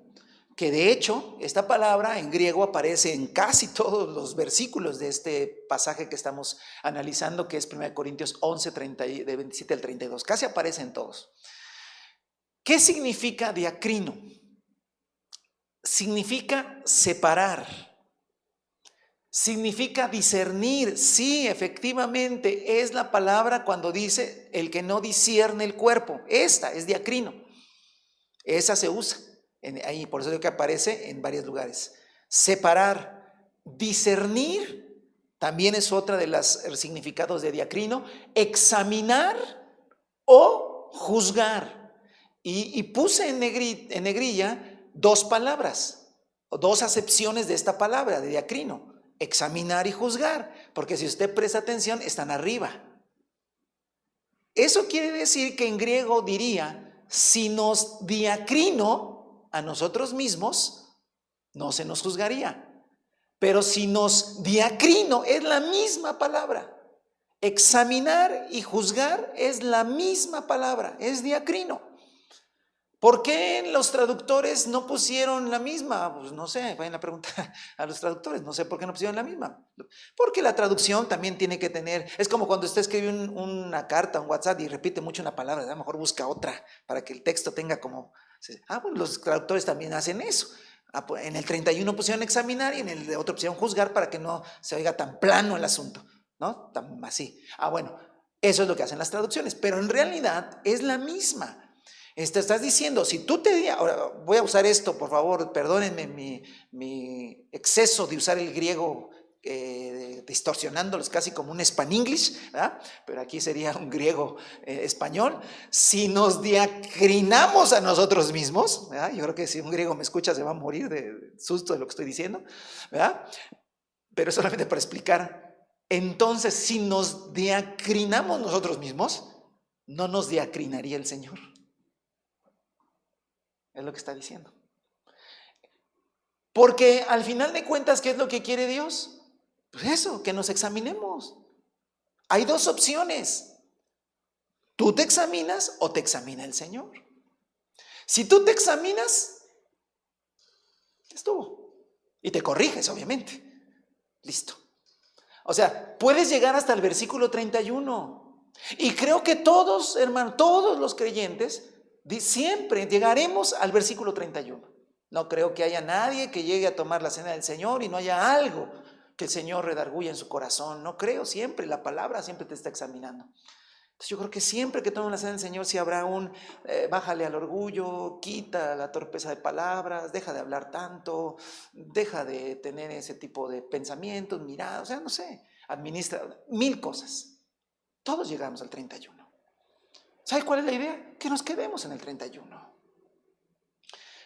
que de hecho esta palabra en griego aparece en casi todos los versículos de este pasaje que estamos analizando, que es 1 Corintios 11, de 27 al 32, casi aparece en todos. ¿Qué significa diacrino? Significa separar. Significa discernir. Sí, efectivamente, es la palabra cuando dice el que no discierne el cuerpo. Esta es diacrino. Esa se usa ahí, por eso digo que aparece en varios lugares. Separar, discernir, también es otra de los significados de diacrino. Examinar o juzgar. Y puse en negrilla dos palabras, o dos acepciones de esta palabra de diacrino. Examinar y juzgar, porque si usted presta atención, están arriba. Eso quiere decir que en griego diría, si nos diacrino a nosotros mismos, no se nos juzgaría. Pero si nos diacrino, es la misma palabra. Examinar y juzgar es la misma palabra, es diacrino. ¿Por qué los traductores no pusieron la misma? Pues no sé, vayan a preguntar a los traductores, no sé por qué no pusieron la misma. Porque la traducción también tiene que tener, es como cuando usted escribe una carta, un WhatsApp y repite mucho una palabra, a lo mejor busca otra para que el texto tenga como, bueno, los traductores también hacen eso. En el 31 pusieron examinar y en el otro pusieron juzgar para que no se oiga tan plano el asunto, ¿no? Tan así. Bueno, eso es lo que hacen las traducciones, pero en realidad es la misma. Estás diciendo, si tú ahora voy a usar esto, por favor, perdónenme mi exceso de usar el griego, distorsionándolos casi como un Spanglish, ¿verdad? Pero aquí sería un griego español. Si nos diacrinamos a nosotros mismos, ¿verdad? Yo creo que si un griego me escucha se va a morir de susto de lo que estoy diciendo, ¿verdad? Pero solamente para explicar. Entonces, si nos diacrinamos nosotros mismos, no nos diacrinaría el Señor. Es lo que está diciendo. Porque al final de cuentas, ¿qué es lo que quiere Dios? Pues eso, que nos examinemos. Hay dos opciones. Tú te examinas o te examina el Señor. Si tú te examinas, estuvo. Y te corriges, obviamente. Listo. O sea, puedes llegar hasta el versículo 31. Y creo que todos, hermano, todos los creyentes siempre llegaremos al versículo 31. No creo que haya nadie que llegue a tomar la cena del Señor y no haya algo que el Señor redarguya en su corazón. No creo, siempre la palabra siempre te está examinando. Entonces yo creo que siempre que tomen la cena del Señor, si habrá bájale al orgullo, quita la torpeza de palabras, deja de hablar tanto, deja de tener ese tipo de pensamientos, miradas, o sea, no sé. administra, 1000 cosas. Todos llegamos al 31. ¿Sabe cuál es la idea? Que nos quedemos en el 31.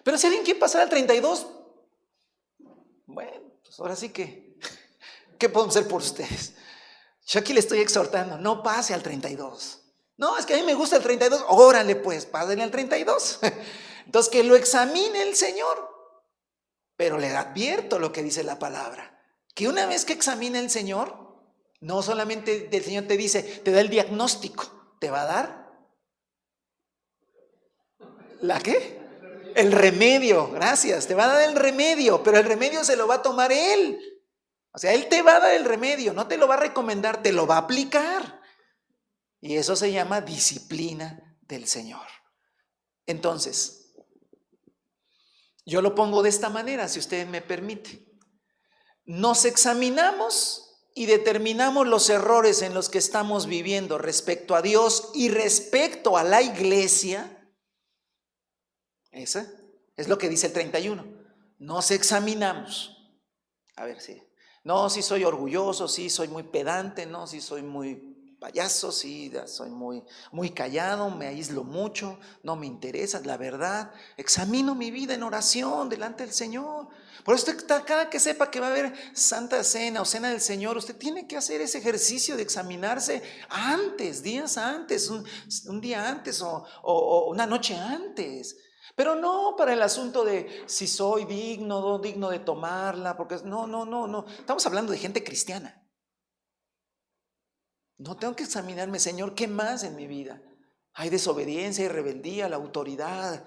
Pero si alguien quiere pasar al 32, bueno, pues ahora sí que, ¿qué podemos hacer por ustedes? Yo aquí le estoy exhortando, no pase al 32. No, es que a mí me gusta el 32, órale pues, pásenle al 32. Entonces que lo examine el Señor. Pero le advierto lo que dice la palabra, que una vez que examine el Señor, no solamente el Señor te dice, te da el diagnóstico, te va a dar ¿la qué? El remedio, gracias, te va a dar el remedio, pero el remedio se lo va a tomar Él. O sea, Él te va a dar el remedio, no te lo va a recomendar, te lo va a aplicar. Y eso se llama disciplina del Señor. Entonces, yo lo pongo de esta manera, si usted me permite. Nos examinamos y determinamos los errores en los que estamos viviendo respecto a Dios y respecto a la iglesia. Esa es lo que dice el 31. Nos examinamos. A ver si. No, si soy orgulloso, si soy muy pedante, no, si soy muy payaso, sí, soy muy callado, me aíslo mucho, no me interesa la verdad. Examino mi vida en oración delante del Señor. Por eso cada que sepa que va a haber Santa Cena o Cena del Señor, usted tiene que hacer ese ejercicio de examinarse antes, días antes, un día antes o una noche antes. Pero no para el asunto de si soy digno de tomarla, porque no. Estamos hablando de gente cristiana. No tengo que examinarme, Señor, ¿qué más en mi vida? Hay desobediencia y rebeldía a la autoridad.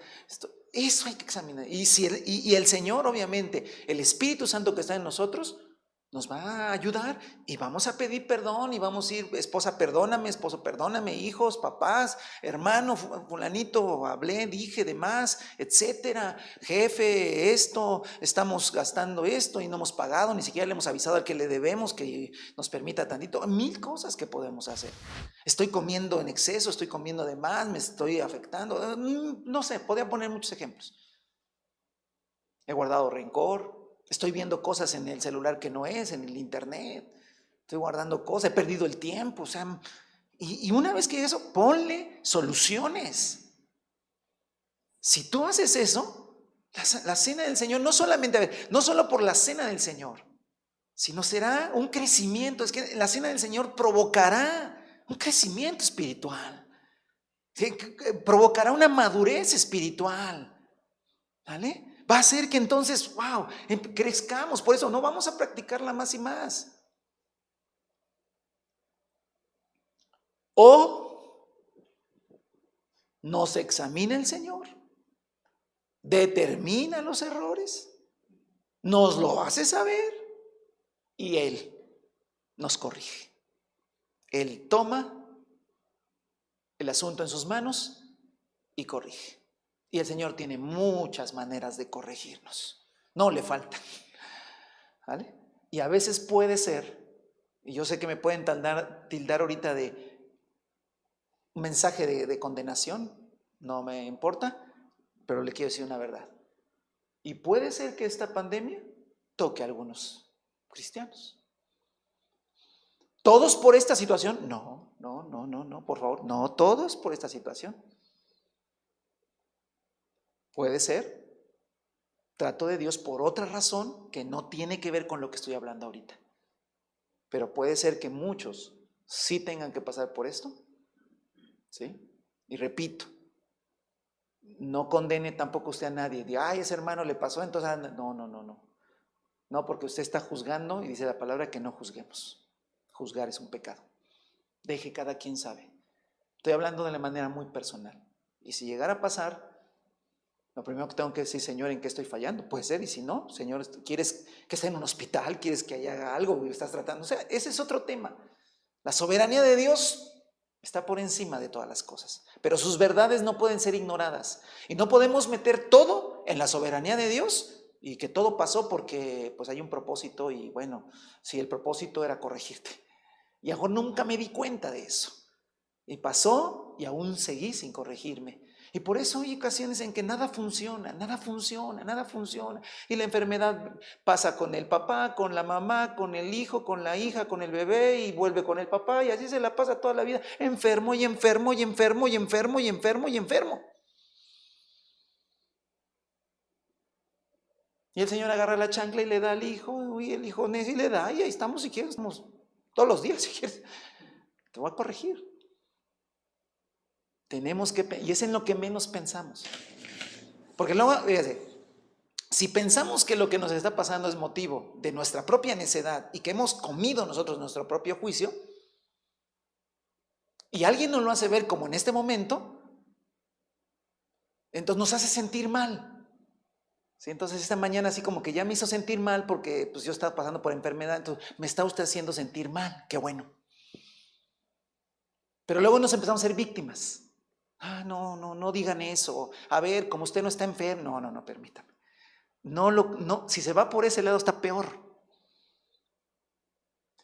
Eso hay que examinar. Y el Señor, obviamente, el Espíritu Santo que está en nosotros, nos va a ayudar y vamos a pedir perdón y vamos a ir, esposa, perdóname, esposo, perdóname, hijos, papás, hermano, fulanito, hablé, dije de más, etcétera. Jefe, estamos gastando esto y no hemos pagado, ni siquiera le hemos avisado al que le debemos que nos permita tantito. 1000 cosas que podemos hacer. Estoy comiendo en exceso, estoy comiendo de más, me estoy afectando. No sé, podría poner muchos ejemplos. He guardado rencor. Estoy viendo cosas en el celular que no es, en el internet. Estoy guardando cosas, he perdido el tiempo. O sea, y una vez que eso, ponle soluciones. Si tú haces eso, la cena del Señor, no solamente, a ver, no solo por la cena del Señor, sino será un crecimiento. Es que la cena del Señor provocará un crecimiento espiritual. Provocará una madurez espiritual. ¿Vale? Va a hacer que entonces, wow, crezcamos. Por eso no vamos a practicarla más y más. O nos examina el Señor, determina los errores, nos lo hace saber y Él nos corrige. Él toma el asunto en sus manos y corrige. Y el Señor tiene muchas maneras de corregirnos. No le faltan. ¿Vale? Y a veces puede ser, y yo sé que me pueden tildar ahorita de un mensaje de condenación, no me importa, pero le quiero decir una verdad. Y puede ser que esta pandemia toque a algunos cristianos. ¿Todos por esta situación? No, por favor, no todos por esta situación. Puede ser trato de Dios por otra razón que no tiene que ver con lo que estoy hablando ahorita. Pero puede ser que muchos sí tengan que pasar por esto. ¿Sí? Y repito, no condene tampoco usted a nadie. Diga, ay, ese hermano le pasó, entonces no. No, porque usted está juzgando y dice la palabra que no juzguemos. Juzgar es un pecado. Deje cada quien sabe. Estoy hablando de la manera muy personal. Y si llegara a pasar, lo primero que tengo que decir, Señor, ¿en qué estoy fallando? Puede ser, y si no, Señor, ¿quieres que esté en un hospital? ¿Quieres que haga algo? ¿Estás tratando? O sea, ese es otro tema. La soberanía de Dios está por encima de todas las cosas, pero sus verdades no pueden ser ignoradas. Y no podemos meter todo en la soberanía de Dios y que todo pasó porque pues hay un propósito y bueno, si el propósito era corregirte. Y aún nunca me di cuenta de eso. Y pasó y aún seguí sin corregirme. Y por eso hay ocasiones en que nada funciona, nada funciona, nada funciona. Y la enfermedad pasa con el papá, con la mamá, con el hijo, con la hija, con el bebé y vuelve con el papá y así se la pasa toda la vida, enfermo y enfermo y enfermo y enfermo y enfermo y enfermo. Y el Señor agarra la chancla y le da al hijo, y el hijo necio y le da, y ahí estamos si quieres, estamos todos los días si quieres. Te voy a corregir. Tenemos que, y es en lo que menos pensamos. Porque luego, fíjate, si pensamos que lo que nos está pasando es motivo de nuestra propia necedad y que hemos comido nosotros nuestro propio juicio, y alguien nos lo hace ver como en este momento, entonces nos hace sentir mal. ¿Sí? Entonces esta mañana así como que ya me hizo sentir mal porque pues yo estaba pasando por enfermedad, entonces me está usted haciendo sentir mal, qué bueno. Pero luego nos empezamos a ser víctimas. No digan eso. A ver, como usted no está enfermo, no, permítame. No, si se va por ese lado está peor.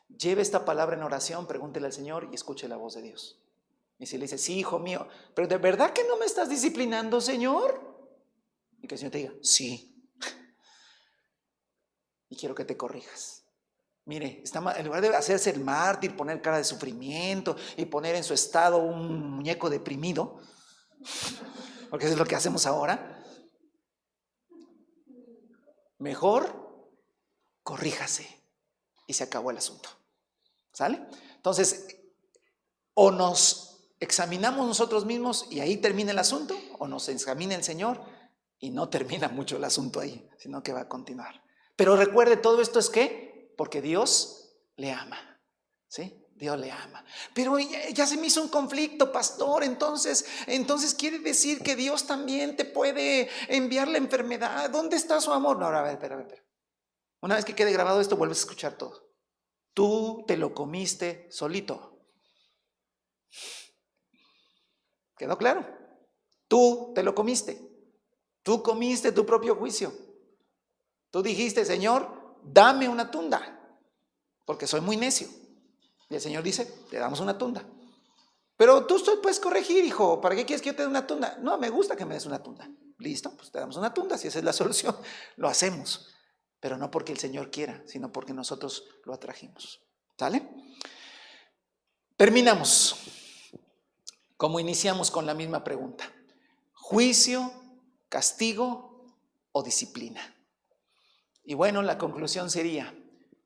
Lleve esta palabra en oración, pregúntele al Señor y escuche la voz de Dios. Y si le dice, sí, hijo mío, pero ¿de verdad que no me estás disciplinando, Señor? Y que el Señor te diga, sí. Y quiero que te corrijas. Mire, en lugar de hacerse el mártir, poner cara de sufrimiento y poner en su estado un muñeco deprimido, porque eso es lo que hacemos ahora, mejor corríjase y se acabó el asunto. ¿Sale? Entonces, o nos examinamos nosotros mismos y ahí termina el asunto, o nos examina el Señor y no termina mucho el asunto ahí, sino que va a continuar. Pero recuerde, todo esto es ¿qué? Porque Dios le ama, ¿sí? Dios le ama. Pero ya se me hizo un conflicto, pastor, entonces quiere decir que Dios también te puede enviar la enfermedad. ¿Dónde está su amor? No, a ver, espera. Una vez que quede grabado esto, vuelves a escuchar todo. Tú te lo comiste solito. ¿Quedó claro? Tú te lo comiste. Tú comiste tu propio juicio. Tú dijiste, Señor, dame una tunda, porque soy muy necio. Y el Señor dice, te damos una tunda. Pero tú puedes corregir, hijo. ¿Para qué quieres que yo te dé una tunda? No, me gusta que me des una tunda. Listo, pues te damos una tunda. Si esa es la solución, lo hacemos. Pero no porque el Señor quiera, sino porque nosotros lo atrajimos. ¿Sale? Terminamos. Como iniciamos con la misma pregunta. ¿Juicio, castigo o disciplina? Y bueno, la conclusión sería,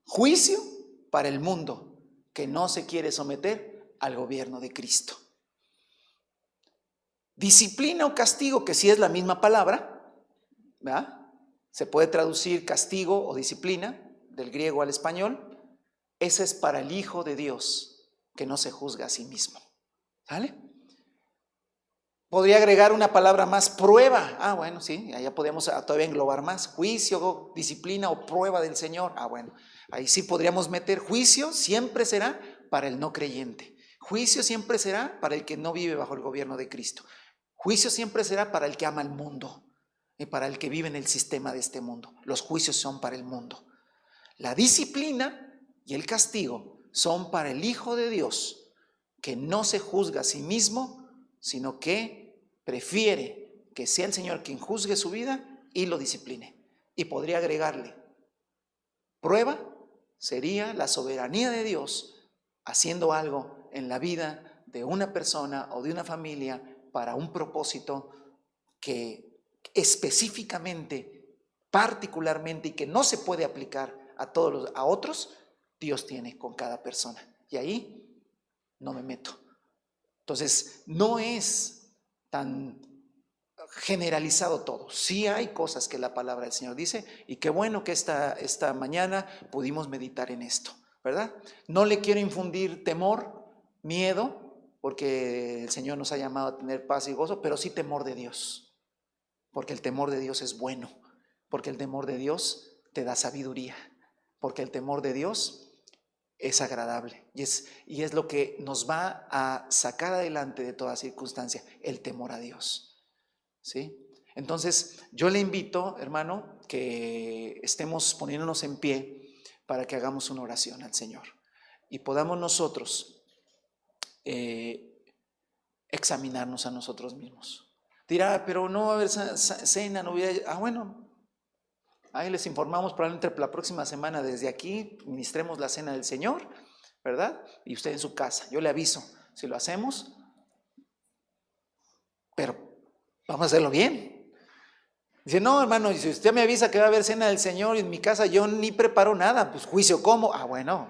juicio para el mundo que no se quiere someter al gobierno de Cristo. Disciplina o castigo, que sí es la misma palabra, ¿verdad? Se puede traducir castigo o disciplina del griego al español. Ese es para el Hijo de Dios que no se juzga a sí mismo. ¿Sale? Podría agregar una palabra más, prueba. Bueno, sí, allá podríamos todavía englobar más. Juicio, disciplina o prueba del Señor. Bueno, ahí sí podríamos meter juicio, siempre será para el no creyente. Juicio siempre será para el que no vive bajo el gobierno de Cristo. Juicio siempre será para el que ama el mundo y para el que vive en el sistema de este mundo. Los juicios son para el mundo. La disciplina y el castigo son para el Hijo de Dios, que no se juzga a sí mismo, sino que prefiere que sea el Señor quien juzgue su vida y lo discipline. Y podría agregarle, prueba sería la soberanía de Dios haciendo algo en la vida de una persona o de una familia para un propósito que específicamente, particularmente y que no se puede aplicar a otros, Dios tiene con cada persona. Y ahí no me meto. Entonces, no es tan generalizado todo. Sí hay cosas que la palabra del Señor dice y qué bueno que esta mañana pudimos meditar en esto, ¿verdad? No le quiero infundir temor, miedo, porque el Señor nos ha llamado a tener paz y gozo, pero sí temor de Dios, porque el temor de Dios es bueno, porque el temor de Dios te da sabiduría, porque el temor de Dios es agradable y es lo que nos va a sacar adelante de toda circunstancia, el temor a Dios. ¿Sí? Entonces, yo le invito, hermano, que estemos poniéndonos en pie para que hagamos una oración al Señor y podamos nosotros examinarnos a nosotros mismos. Dirá, pero no va a haber cena, no hubiera... bueno, ahí les informamos probablemente la próxima semana desde aquí, ministremos la cena del Señor, ¿verdad? Y usted en su casa, yo le aviso, si lo hacemos, pero vamos a hacerlo bien. Dice, no, hermano, si usted me avisa que va a haber cena del Señor y en mi casa yo ni preparo nada, pues juicio, ¿cómo? Bueno,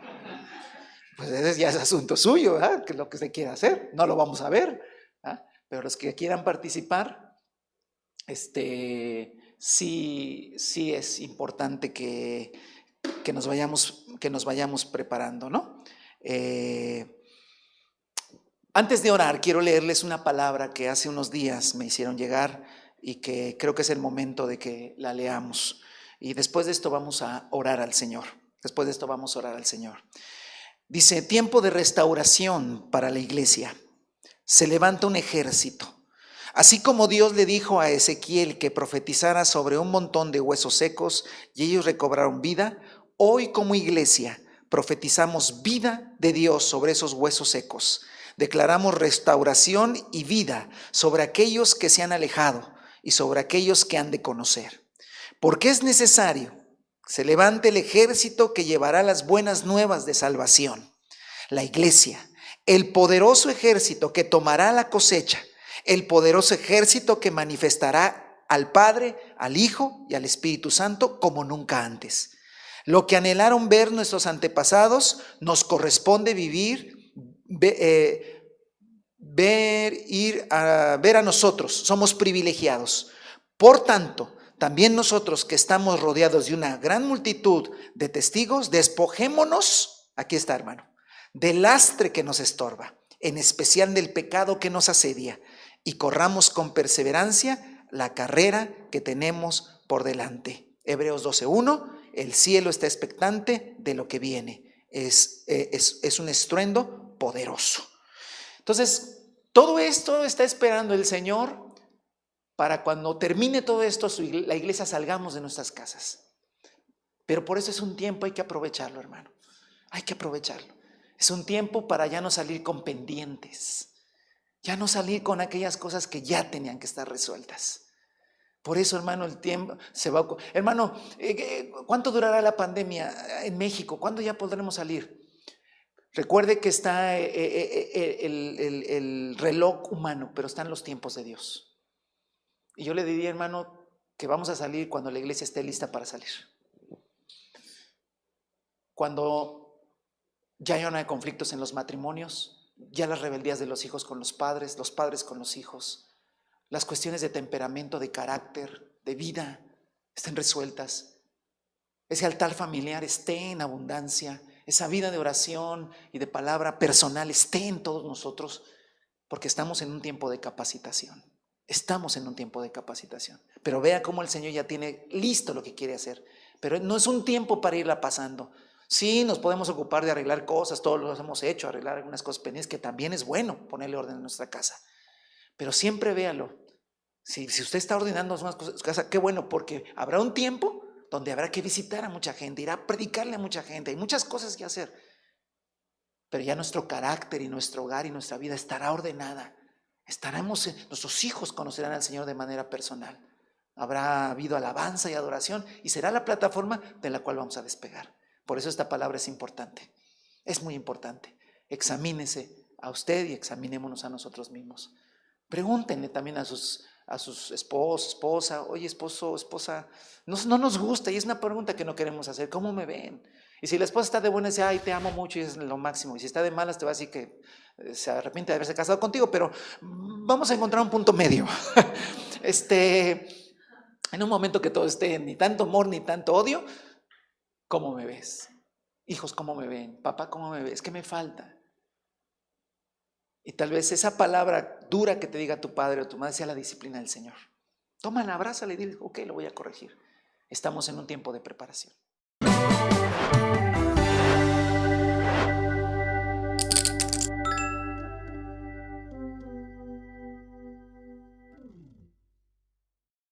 pues ese ya es asunto suyo, ¿verdad? Que es lo que usted quiera hacer, no lo vamos a ver, ¿verdad? Pero los que quieran participar, sí es importante que nos vayamos preparando, ¿no? Antes de orar, quiero leerles una palabra que hace unos días me hicieron llegar y que creo que es el momento de que la leamos. Y después de esto vamos a orar al Señor. Dice, tiempo de restauración para la iglesia. Se levanta un ejército. Así como Dios le dijo a Ezequiel que profetizara sobre un montón de huesos secos y ellos recobraron vida, hoy como iglesia profetizamos vida de Dios sobre esos huesos secos. Declaramos restauración y vida sobre aquellos que se han alejado y sobre aquellos que han de conocer. Porque es necesario que se levante el ejército que llevará las buenas nuevas de salvación. La iglesia, el poderoso ejército que tomará la cosecha, el poderoso ejército que manifestará al Padre, al Hijo y al Espíritu Santo como nunca antes. Lo que anhelaron ver nuestros antepasados nos corresponde ver a nosotros. Somos privilegiados. Por tanto, también nosotros que estamos rodeados de una gran multitud de testigos, despojémonos, aquí está hermano, del lastre que nos estorba, en especial del pecado que nos asedia, y corramos con perseverancia la carrera que tenemos por delante. Hebreos 12:1, el cielo está expectante de lo que viene. Es un estruendo poderoso. Entonces, todo esto está esperando el Señor para cuando termine todo esto, la iglesia salgamos de nuestras casas. Pero por eso es un tiempo, hay que aprovecharlo, hermano. Hay que aprovecharlo. Es un tiempo para ya no salir con pendientes, ya no salir con aquellas cosas que ya tenían que estar resueltas. Por eso, hermano, el tiempo se va a... Hermano, ¿cuánto durará la pandemia en México? ¿Cuándo ya podremos salir? Recuerde que está el reloj humano, pero están los tiempos de Dios. Y yo le diría, hermano, que vamos a salir cuando la iglesia esté lista para salir. Cuando ya no hay conflictos en los matrimonios, ya las rebeldías de los hijos con los padres con los hijos, las cuestiones de temperamento, de carácter, de vida, estén resueltas. Ese altar familiar esté en abundancia, esa vida de oración y de palabra personal esté en todos nosotros, porque estamos en un tiempo de capacitación. Pero vea cómo el Señor ya tiene listo lo que quiere hacer. Pero no es un tiempo para irla pasando. Sí, nos podemos ocupar de arreglar cosas, todos lo hemos hecho, arreglar algunas cosas pendientes, que también es bueno ponerle orden en nuestra casa. Pero siempre véalo. Si usted está ordenando unas cosas en su casa, qué bueno, porque habrá un tiempo donde habrá que visitar a mucha gente, irá a predicarle a mucha gente, hay muchas cosas que hacer. Pero ya nuestro carácter y nuestro hogar y nuestra vida estará ordenada. Nuestros hijos conocerán al Señor de manera personal. Habrá habido alabanza y adoración y será la plataforma de la cual vamos a despegar. Por eso esta palabra es importante, es muy importante. Examínese a usted y examinémonos a nosotros mismos. Pregúntenle también a sus esposos, esposa, oye esposo, esposa, no nos gusta, y es una pregunta que no queremos hacer, ¿cómo me ven? Y si la esposa está de buenas, dice, ay, te amo mucho y es lo máximo. Y si está de malas, te va a decir que se arrepiente de haberse casado contigo, pero vamos a encontrar un punto medio. En un momento que todo esté ni tanto amor ni tanto odio, ¿cómo me ves? Hijos, ¿cómo me ven? Papá, ¿cómo me ves? ¿Qué me falta? Y tal vez esa palabra dura que te diga tu padre o tu madre sea la disciplina del Señor. Tómala, abrázala y dile, ok, lo voy a corregir. Estamos en un tiempo de preparación.